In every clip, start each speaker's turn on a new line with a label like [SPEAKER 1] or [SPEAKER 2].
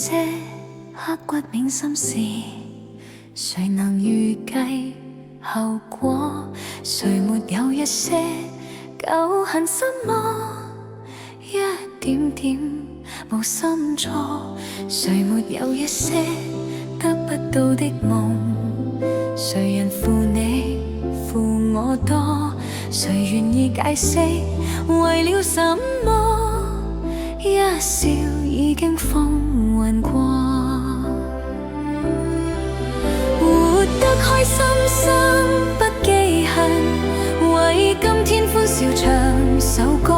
[SPEAKER 1] 些刻骨銘心事，誰能預計後果？誰沒有一些舊恨心魔？一點點無心錯，誰沒有一些得不到的夢？誰人負你負我多？誰願意解釋為了什麼？一笑已經風雲過，活得開心心不記恨，為今天歡笑唱首歌，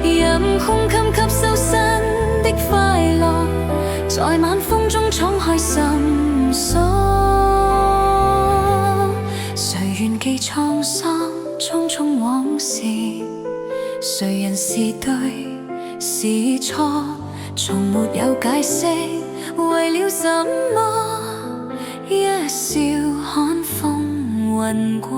[SPEAKER 1] 任胸襟吸收新的快樂，在晚風中敞開心鎖。誰願記滄桑匆匆往事？誰人是對是錯？從沒有解釋為了什麼？一笑看風雲過。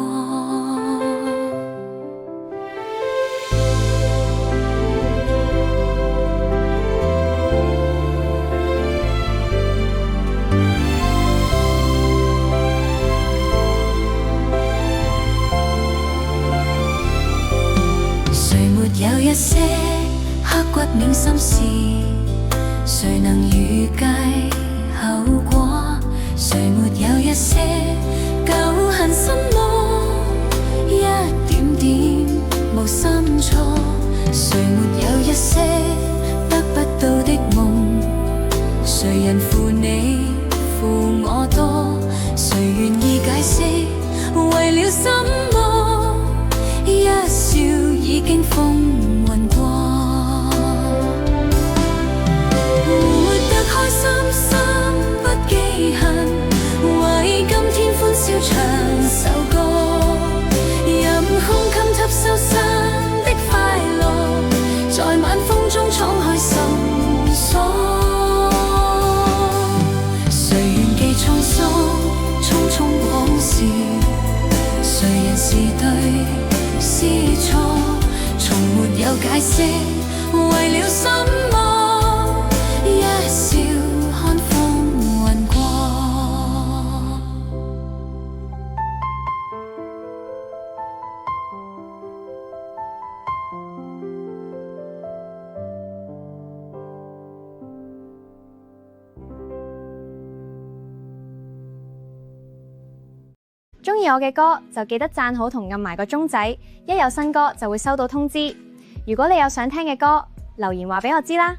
[SPEAKER 1] 有一些刻骨銘心事，誰能預計後果？誰沒有一些舊恨心魔？一點點無心錯，誰沒有一些得不到的夢？誰人負你負我多？誰願意解釋為了什麼？一笑已經風雲過，活得開心心不記恨，為今天歡笑唱首歌，任胸襟吸收新的快樂，在晚風中敞開心鎖。誰願記滄桑匆匆往事？誰人是對是錯？從沒有解釋為了什麼？一笑看風雲過。
[SPEAKER 2] 鍾意我嘅歌就記得讚好同撳埋個鐘仔，一有新歌就會收到通知。如果你有想聽嘅歌，留言話俾我知啦。